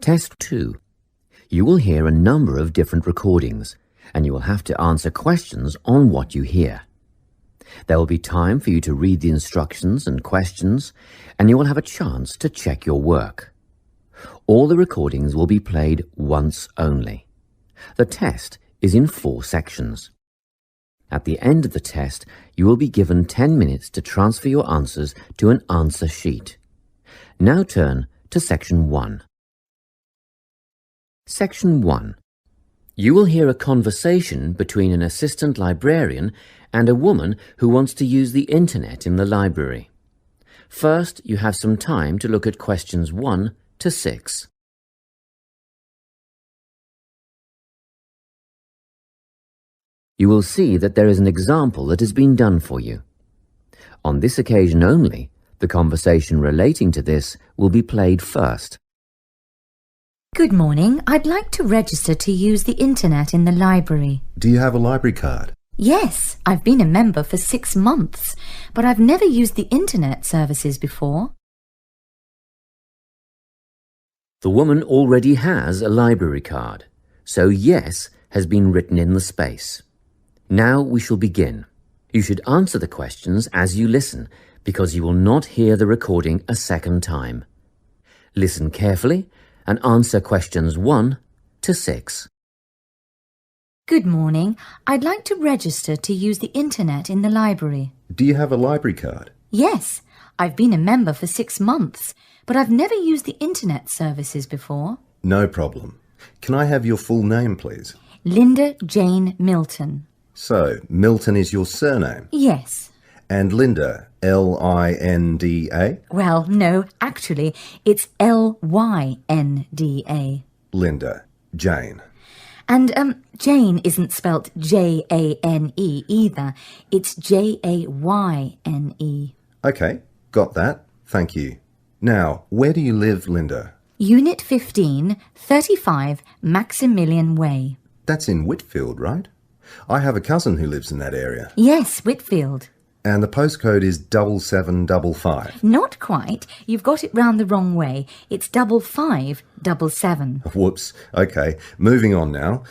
Test 2. You will hear a number of different recordings, and you will have to answer questions on what you hear. There will be time for you to read the instructions and questions, and you will have a chance to check your work. All the recordings will be played once only. The test is in 4 sections. At the end of the test, you will be given 10 minutes to transfer your answers to an answer sheet. Now turn to Section 1. Section 1. You will hear a conversation between an assistant librarian and a woman who wants to use the internet in the library. First, you have some time to look at questions 1 to 6. You will see that there is an example that has been done for you. On this occasion only, the conversation relating to this will be played first. Good morning. I'd like to register to use the internet in the library. Do you have a library card? Yes, I've been a member for 6 months, but I've never used the internet services before. The woman already has a library card, so yes has been written in the space. Now we shall begin. You should answer the questions as you listen, because you will not hear the recording a second time. Listen carefully and answer questions 1 to 6. Good morning. I'd like to register to use the internet in the library. Do you have a library card? Yes, I've been a member for 6 months, but I've never used the internet services before. No problem. Can I have your full name, please? Linda Jane Milton. So, Milton is your surname? Yes. And Linda, L-I-N-D-A? Well, no, actually, it's L-Y-N-D-A. Linda, Jane. And, Jane isn't spelt J-A-N-E either. It's J-A-Y-N-E. OK, got that. Thank you. Now, where do you live, Linda? Unit 15, 35 Maximilian Way. That's in Whitfield, right? I have a cousin who lives in that area. Yes, Whitfield. And the postcode is 7755. Not quite. You've got it round the wrong way. It's 5577. Whoops. OK, moving on now.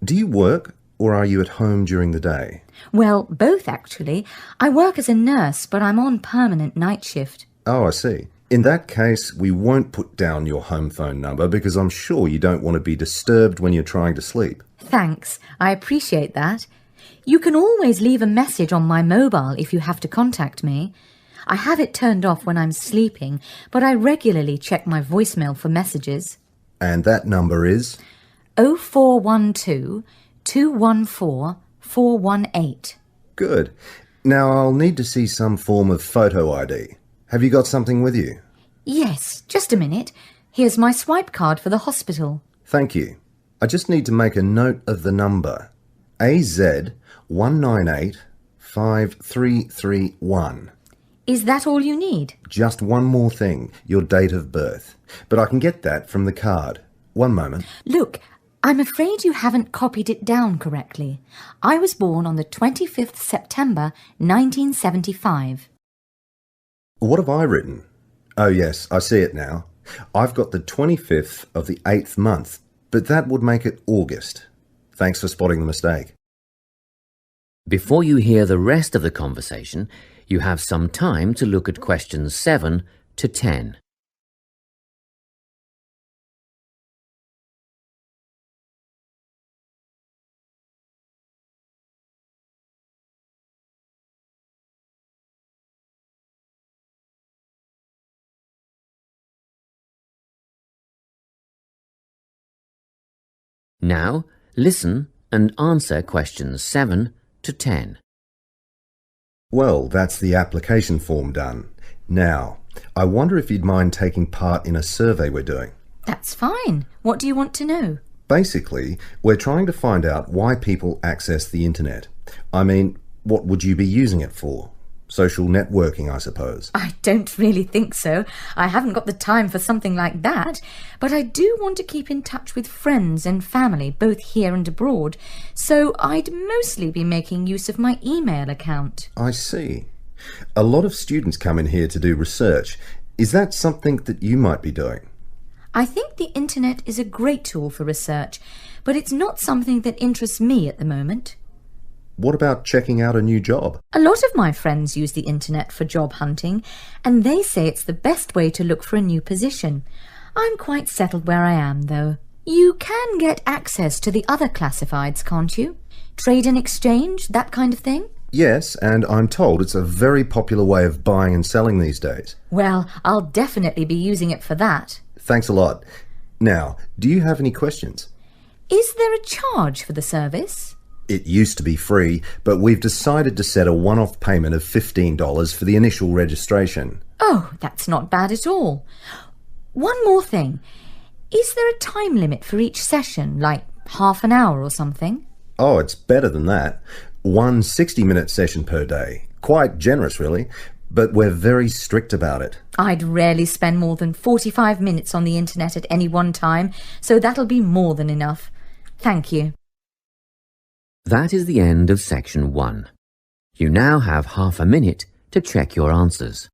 Do you work or are you at home during the day? Well, both actually. I work as a nurse, but I'm on permanent night shift. Oh, I see. In that case, we won't put down your home phone number because I'm sure you don't want to be disturbed when you're trying to sleep. Thanks. I appreciate that. You can always leave a message on my mobile if you have to contact me. I have it turned off when I'm sleeping, but I regularly check my voicemail for messages. And that number is? 0412 214 418. Good. Now I'll need to see some form of photo ID. Have you got something with you? Yes, just a minute. Here's my swipe card for the hospital. Thank you. I just need to make a note of the number. AZ1985331. Is that all you need? Just one more thing, your date of birth. But I can get that from the card. One moment. Look, I'm afraid you haven't copied it down correctly. I was born on the 25th September 1975. What have I written? Oh yes, I see it now. I've got the 25th of the 8th month, but that would make it August. Thanks for spotting the mistake. Before you hear the rest of the conversation, you have some time to look at questions 7 to 10. Now, listen and answer questions 7 to 10. Well, that's the application form done. Now, I wonder if you'd mind taking part in a survey we're doing. That's fine. What do you want to know? Basically, we're trying to find out why people access the internet. I mean, what would you be using it for? Social networking, I suppose. I don't really think so. I haven't got the time for something like that, but I do want to keep in touch with friends and family, both here and abroad, so I'd mostly be making use of my email account. I see. A lot of students come in here to do research. Is that something that you might be doing? I think the internet is a great tool for research, but it's not something that interests me at the moment. What about checking out a new job? A lot of my friends use the internet for job hunting, and they say it's the best way to look for a new position. I'm quite settled where I am, though. You can get access to the other classifieds, can't you? Trade and exchange, that kind of thing? Yes, and I'm told it's a very popular way of buying and selling these days. Well, I'll definitely be using it for that. Thanks a lot. Now, do you have any questions? Is there a charge for the service? It used to be free, but we've decided to set a one-off payment of $15 for the initial registration. Oh, that's not bad at all. One more thing. Is there a time limit for each session, like half an hour or something? Oh, it's better than that. One 60-minute session per day. Quite generous, really, but we're very strict about it. I'd rarely spend more than 45 minutes on the internet at any one time, so that'll be more than enough. Thank you. That is the end of section 1. You now have half a minute to check your answers.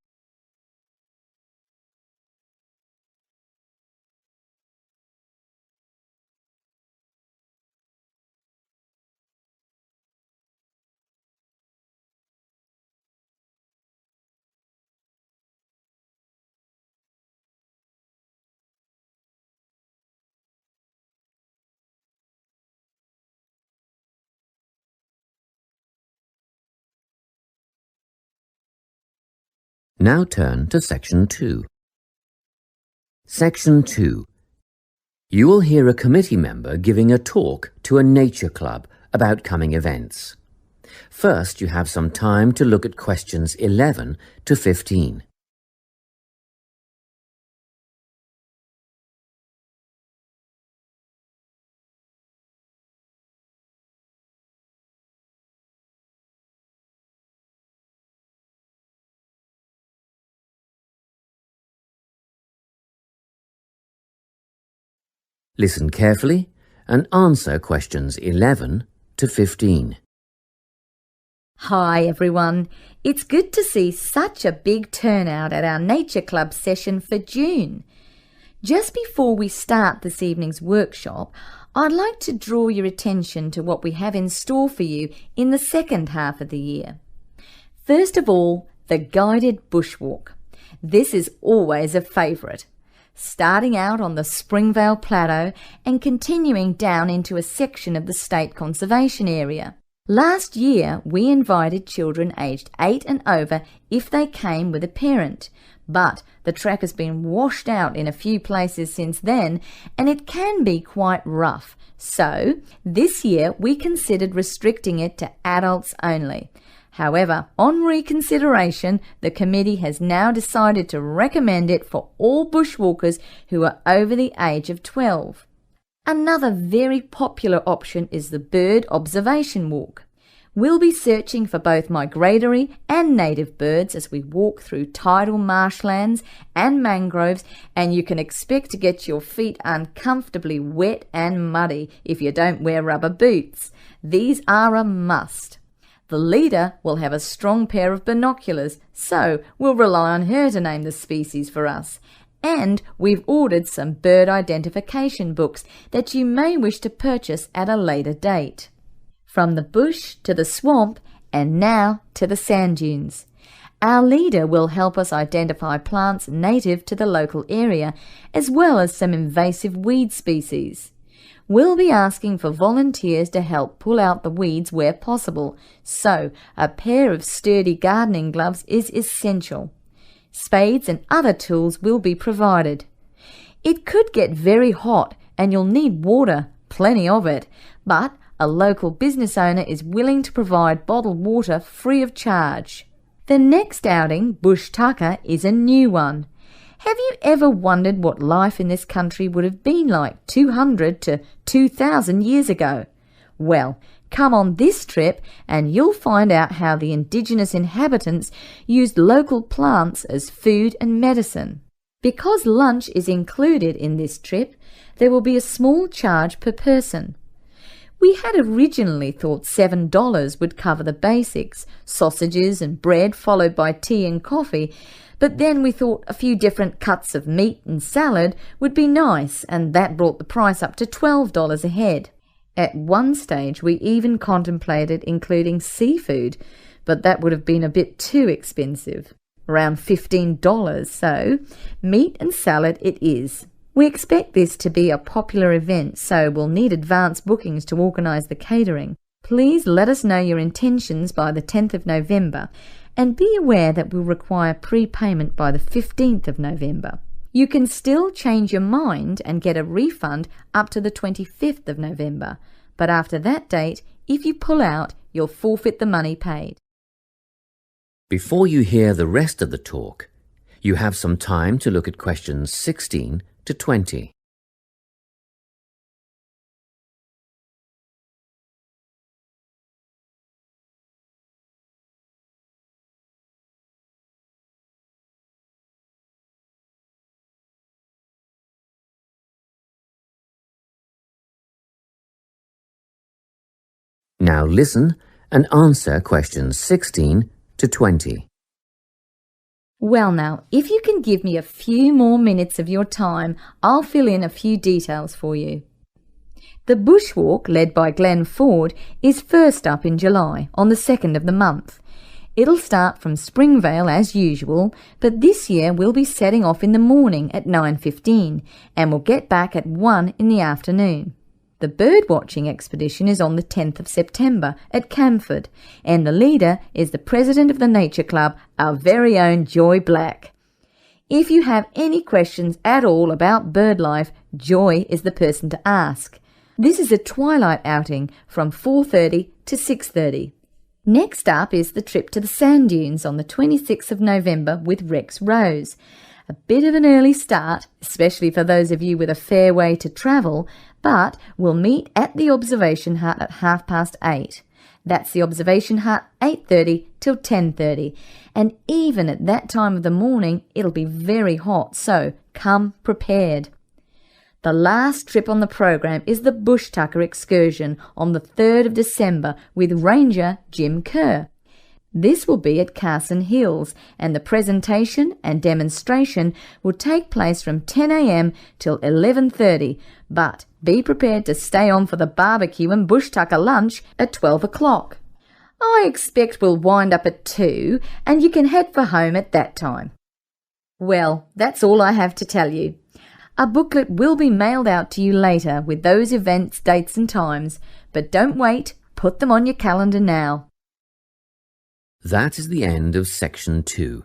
Now turn to section 2. Section 2. You will hear a committee member giving a talk to a nature club about coming events. First, you have some time to look at questions 11 to 15. Listen carefully and answer questions 11 to 15. Hi everyone. It's good to see such a big turnout at our Nature Club session for June. Just before we start this evening's workshop, I'd like to draw your attention to what we have in store for you in the second half of the year. First of all, the guided bushwalk. This is always a favourite. Starting out on the Springvale Plateau and continuing down into a section of the State Conservation Area. Last year, we invited children aged 8 and over if they came with a parent, but the track has been washed out in a few places since then and it can be quite rough. So, this year we considered restricting it to adults only. However, on reconsideration, the committee has now decided to recommend it for all bushwalkers who are over the age of 12. Another very popular option is the bird observation walk. We'll be searching for both migratory and native birds as we walk through tidal marshlands and mangroves, and you can expect to get your feet uncomfortably wet and muddy if you don't wear rubber boots. These are a must. The leader will have a strong pair of binoculars, so we'll rely on her to name the species for us. And we've ordered some bird identification books that you may wish to purchase at a later date. From the bush to the swamp and now to the sand dunes. Our leader will help us identify plants native to the local area, as well as some invasive weed species. We'll be asking for volunteers to help pull out the weeds where possible, so a pair of sturdy gardening gloves is essential. Spades and other tools will be provided. It could get very hot and you'll need water, plenty of it, but a local business owner is willing to provide bottled water free of charge. The next outing, Bush Tucker, is a new one. Have you ever wondered what life in this country would have been like 200 to 2,000 years ago? Well, Come on this trip and you'll find out how the indigenous inhabitants used local plants as food and medicine. Because lunch is included in this trip, there will be a small charge per person. We had originally thought $7 would cover the basics, sausages and bread followed by tea and coffee, but then we thought a few different cuts of meat and salad would be nice, and that brought the price up to $12 a head. At one stage we even contemplated including seafood, but that would have been a bit too expensive, around $15, so meat and salad it is. We expect this to be a popular event, so we'll need advance bookings to organise the catering. Please let us know your intentions by the 10th of November, and be aware that we'll require prepayment by the 15th of November. You can still change your mind and get a refund up to the 25th of November, but after that date, if you pull out, you'll forfeit the money paid. Before you hear the rest of the talk, you have some time to look at questions 16 to 20. Now listen and answer questions 16 to 20. Well now, if you can give me a few more minutes of your time, I'll fill in a few details for you. The bushwalk, led by Glenn Ford, is first up in July, on the 2nd of the month. It'll start from Springvale as usual, but this year we'll be setting off in the morning at 9:15, and we'll get back at 1 in the afternoon. The birdwatching expedition is on the 10th of September at Camford, and the leader is the president of the Nature Club, our very own Joy Black. If you have any questions at all about bird life, Joy is the person to ask. This is a twilight outing from 4:30 to 6:30. Next up is the trip to the sand dunes on the 26th of November with Rex Rose. A bit of an early start, especially for those of you with a fair way to travel, but we'll meet at the observation hut at 8:30. That's the observation hut, 8:30 till 10:30. And even at that time of the morning, it'll be very hot, so come prepared. The last trip on the program is the Bush Tucker excursion on the 3rd of December with Ranger Jim Kerr. This will be at Carson Hills, and the presentation and demonstration will take place from 10 a.m. till 11:30, but be prepared to stay on for the barbecue and bush tucker lunch at 12 o'clock. I expect we'll wind up at 2, and you can head for home at that time. Well, that's all I have to tell you. A booklet will be mailed out to you later with those events, dates and times, but don't wait, put them on your calendar now. That is the end of section 2.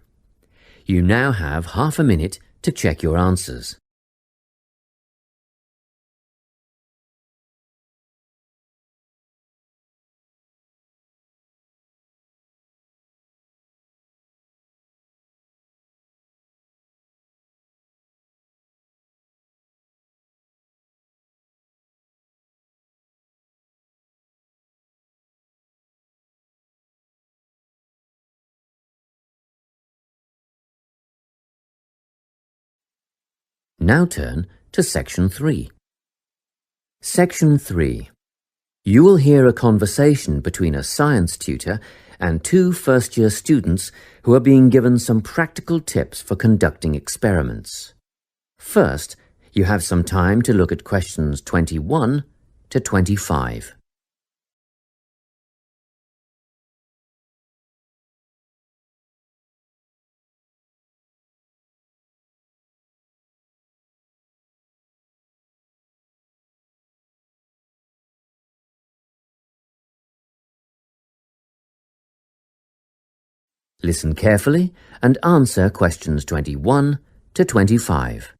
You now have half a minute to check your answers. Now turn to Section 3. Section 3. You will hear a conversation between a science tutor and 2 first-year students who are being given some practical tips for conducting experiments. First, you have some time to look at questions 21 to 25. Listen carefully and answer questions 21 to 25.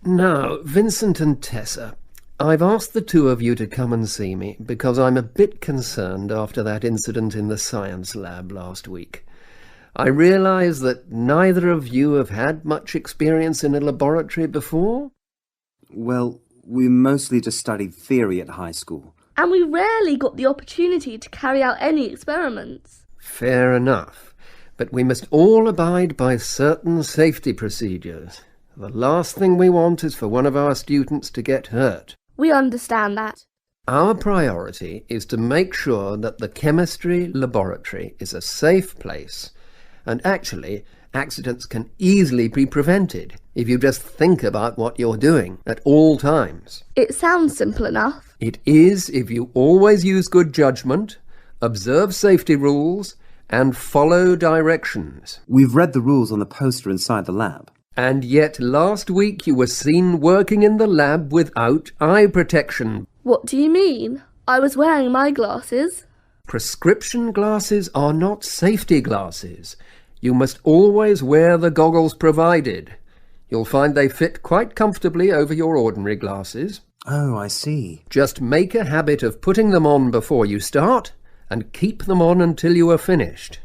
Now, Vincent and Tessa, I've asked the 2 of you to come and see me because I'm a bit concerned after that incident in the science lab last week. I realise that neither of you have had much experience in a laboratory before. Well, We mostly just studied theory at high school. And we rarely got the opportunity to carry out any experiments. Fair enough. But we must all abide by certain safety procedures. The last thing we want is for one of our students to get hurt. We understand that. Our priority is to make sure that the chemistry laboratory is a safe place, and actually, accidents can easily be prevented if you just think about what you're doing at all times. It sounds simple enough. It is if you always use good judgment, observe safety rules, and follow directions. We've read the rules on the poster inside the lab. And yet last week you were seen working in the lab without eye protection. What do you mean? I was wearing my glasses. Prescription glasses are not safety glasses. You must always wear the goggles provided. You'll find they fit quite comfortably over your ordinary glasses. Oh, I see. Just make a habit of putting them on before you start, and keep them on until you are finished.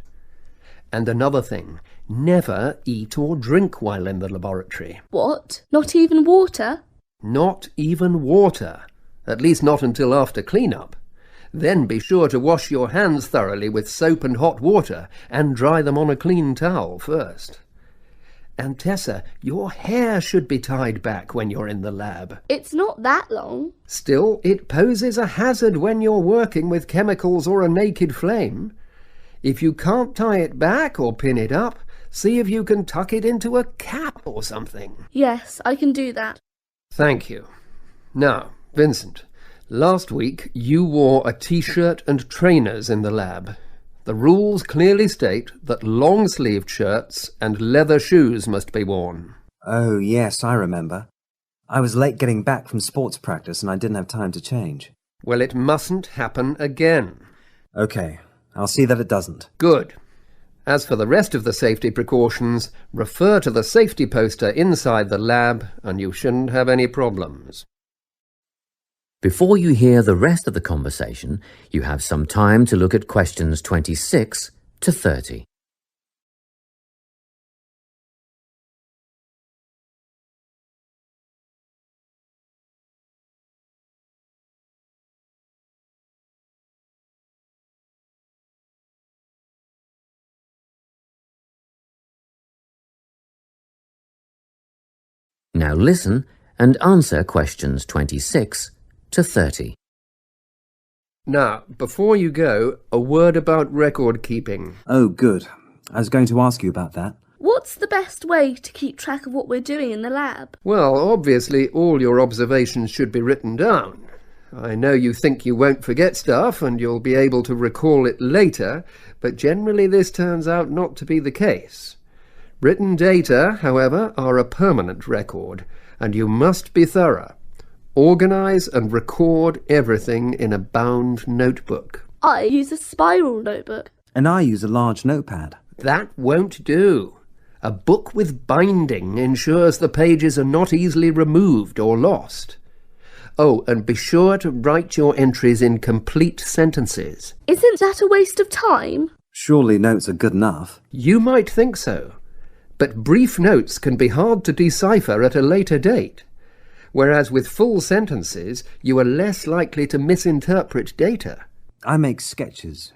And another thing, never eat or drink while in the laboratory. What? Not even water? Not even water. At least not until after clean-up. Then be sure to wash your hands thoroughly with soap and hot water, and dry them on a clean towel first. And Tessa, your hair should be tied back when you're in the lab. It's not that long. Still, it poses a hazard when you're working with chemicals or a naked flame. If you can't tie it back or pin it up, see if you can tuck it into a cap or something. Yes, I can do that. Thank you. Now, Vincent, last week you wore a t-shirt and trainers in the lab. The rules clearly state that long-sleeved shirts and leather shoes must be worn. Oh, yes, I remember. I was late getting back from sports practice and I didn't have time to change. Well, it mustn't happen again. Okay, I'll see that it doesn't. Good. As for the rest of the safety precautions, refer to the safety poster inside the lab and you shouldn't have any problems. Before you hear the rest of the conversation, you have some time to look at questions 26 to 30. Now listen and answer questions 26 to 30. Now, before you go, a word about record keeping. Oh, good. I was going to ask you about that. What's the best way to keep track of what we're doing in the lab? Well, obviously all your observations should be written down. I know you think you won't forget stuff and you'll be able to recall it later, but generally this turns out not to be the case. Written data, however, are a permanent record, and you must be thorough. Organise and record everything in a bound notebook. I use a spiral notebook. And I use a large notepad. That won't do. A book with binding ensures the pages are not easily removed or lost. Oh, and be sure to write your entries in complete sentences. Isn't that a waste of time? Surely notes are good enough. You might think so, but brief notes can be hard to decipher at a later date. Whereas with full sentences, you are less likely to misinterpret data. I make sketches,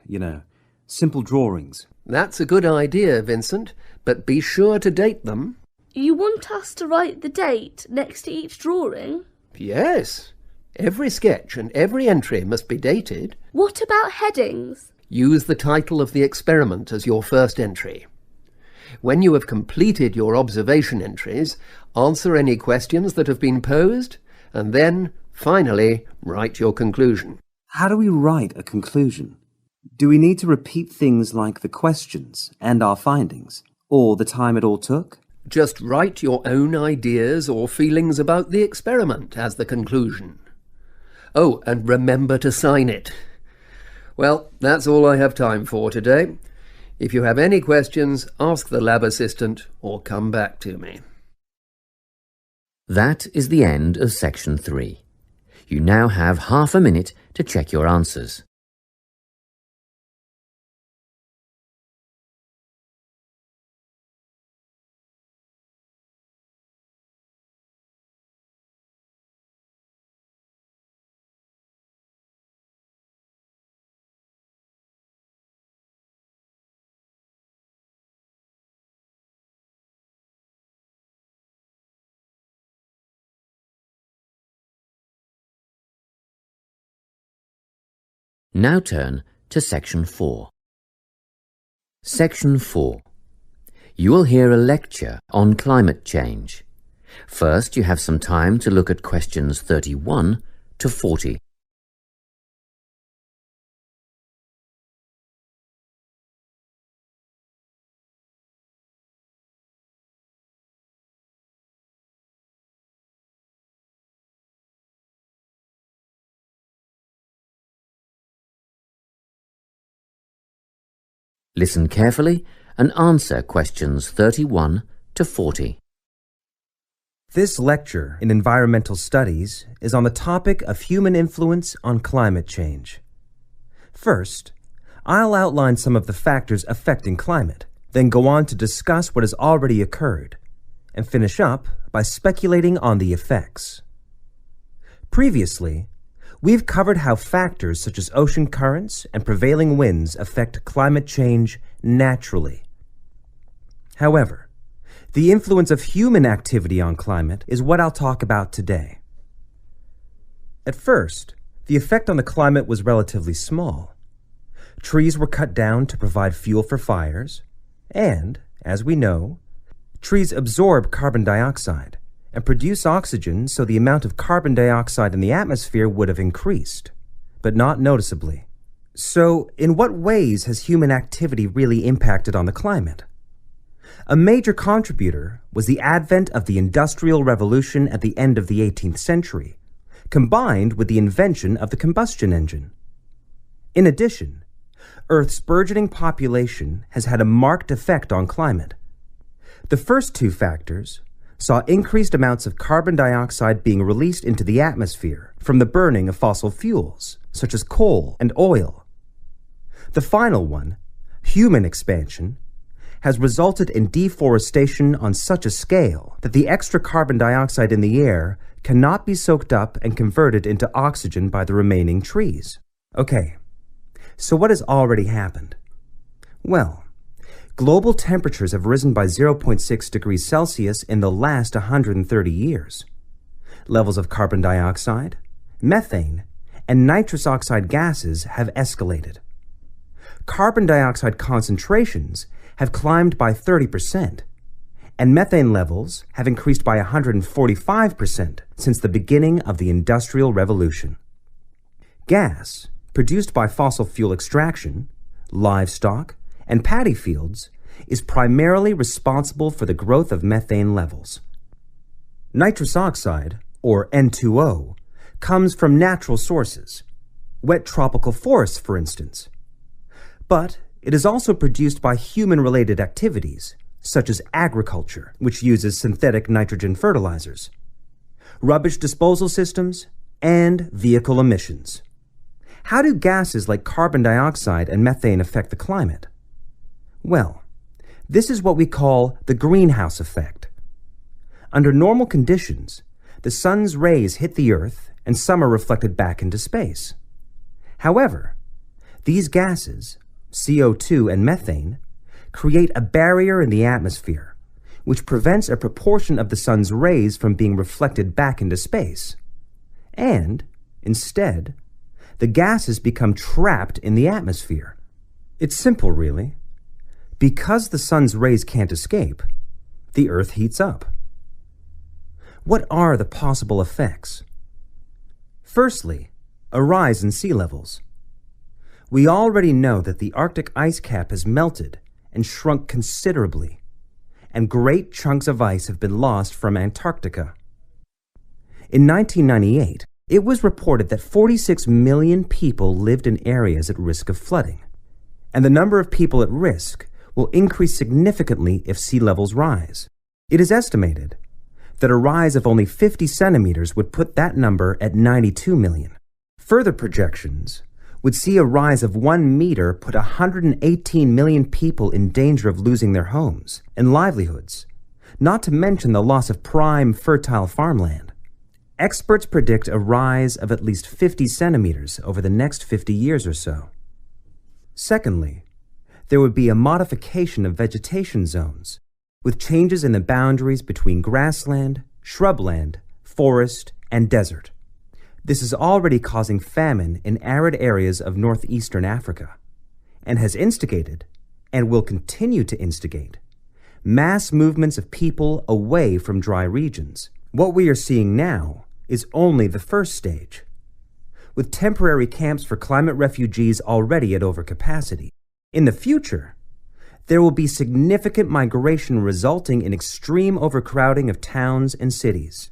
simple drawings. That's a good idea, Vincent, but be sure to date them. You want us to write the date next to each drawing? Yes. Every sketch and every entry must be dated. What about headings? Use the title of the experiment as your first entry. When you have completed your observation entries, answer any questions that have been posed, and then, finally, write your conclusion. How do we write a conclusion? Do we need to repeat things like the questions and our findings, or the time it all took? Just write your own ideas or feelings about the experiment as the conclusion. Oh, and remember to sign it. Well, that's all I have time for today. If you have any questions, ask the lab assistant or come back to me. That is the end of section 3. You now have half a minute to check your answers. Now turn to Section 4. Section 4. You will hear a lecture on climate change. First, you have some time to look at questions 31 to 40. Listen carefully and answer questions 31 to 40. This lecture in environmental studies is on the topic of human influence on climate change. First, I'll outline some of the factors affecting climate, then go on to discuss what has already occurred, and finish up by speculating on the effects. Previously, we've covered how factors such as ocean currents and prevailing winds affect climate change naturally. However, the influence of human activity on climate is what I'll talk about today. At first, the effect on the climate was relatively small. Trees were cut down to provide fuel for fires, and, as we know, trees absorb carbon dioxide and produce oxygen, so the amount of carbon dioxide in the atmosphere would have increased, but not noticeably. So, in what ways has human activity really impacted on the climate? A major contributor was the advent of the Industrial Revolution at the end of the 18th century, combined with the invention of the combustion engine. In addition, Earth's burgeoning population has had a marked effect on climate. The first two factors saw increased amounts of carbon dioxide being released into the atmosphere from the burning of fossil fuels, such as coal and oil. The final one, human expansion, has resulted in deforestation on such a scale that the extra carbon dioxide in the air cannot be soaked up and converted into oxygen by the remaining trees. Okay, so what has already happened? Well, global temperatures have risen by 0.6 degrees Celsius in the last 130 years. Levels of carbon dioxide, methane, and nitrous oxide gases have escalated. Carbon dioxide concentrations have climbed by 30%, and methane levels have increased by 145% since the beginning of the Industrial Revolution. Gas, produced by fossil fuel extraction, livestock, and paddy fields, is primarily responsible for the growth of methane levels. Nitrous oxide, or N2O, comes from natural sources, wet tropical forests, for instance. But it is also produced by human-related activities, such as agriculture, which uses synthetic nitrogen fertilizers, rubbish disposal systems, and vehicle emissions. How do gases like carbon dioxide and methane affect the climate? Well, this is what we call the greenhouse effect. Under normal conditions, the sun's rays hit the Earth and some are reflected back into space. However, these gases, CO2 and methane, create a barrier in the atmosphere, which prevents a proportion of the sun's rays from being reflected back into space. And, instead, the gases become trapped in the atmosphere. It's simple, really. Because the sun's rays can't escape, the Earth heats up. What are the possible effects? Firstly, a rise in sea levels. We already know that the Arctic ice cap has melted and shrunk considerably, and great chunks of ice have been lost from Antarctica. In 1998, it was reported that 46 million people lived in areas at risk of flooding, and the number of people at risk will increase significantly if sea levels rise. It is estimated that a rise of only 50 centimeters would put that number at 92 million. Further projections would see a rise of 1 meter put 118 million people in danger of losing their homes and livelihoods, not to mention the loss of prime, fertile farmland. Experts predict a rise of at least 50 centimeters over the next 50 years or so. Secondly, there would be a modification of vegetation zones, with changes in the boundaries between grassland, shrubland, forest, and desert. This is already causing famine in arid areas of northeastern Africa, and has instigated, and will continue to instigate, mass movements of people away from dry regions. What we are seeing now is only the first stage, with temporary camps for climate refugees already at overcapacity. In the future, there will be significant migration resulting in extreme overcrowding of towns and cities.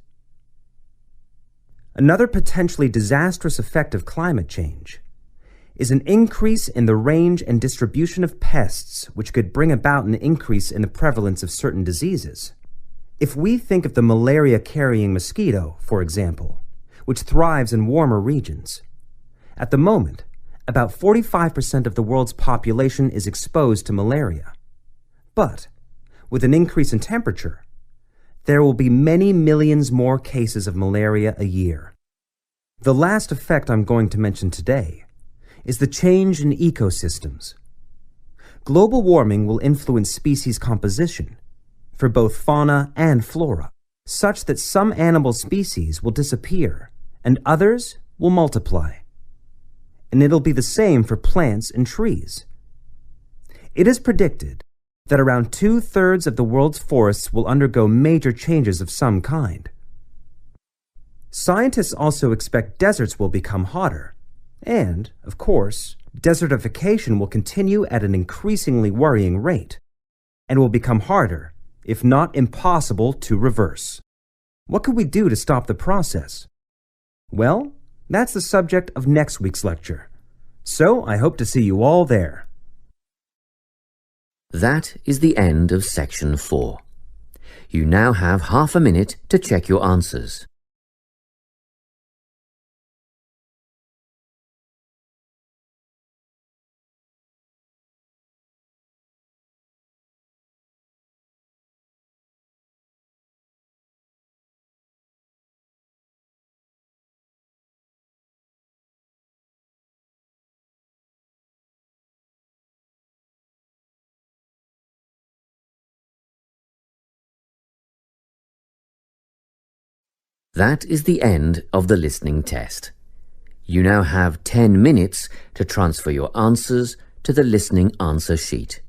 Another potentially disastrous effect of climate change is an increase in the range and distribution of pests, which could bring about an increase in the prevalence of certain diseases. If we think of the malaria-carrying mosquito, for example, which thrives in warmer regions, at the moment, about 45% of the world's population is exposed to malaria. But, with an increase in temperature, there will be many millions more cases of malaria a year. The last effect I'm going to mention today is the change in ecosystems. Global warming will influence species composition for both fauna and flora, such that some animal species will disappear and others will multiply. And it'll be the same for plants and trees. It is predicted that around 2/3 of the world's forests will undergo major changes of some kind. Scientists also expect deserts will become hotter, and, of course, desertification will continue at an increasingly worrying rate, and will become harder, if not impossible, to reverse. What could we do to stop the process? Well, that's the subject of next week's lecture. So I hope to see you all there. That is the end of section 4. You now have half a minute to check your answers. That is the end of the listening test. You now have 10 minutes to transfer your answers to the listening answer sheet.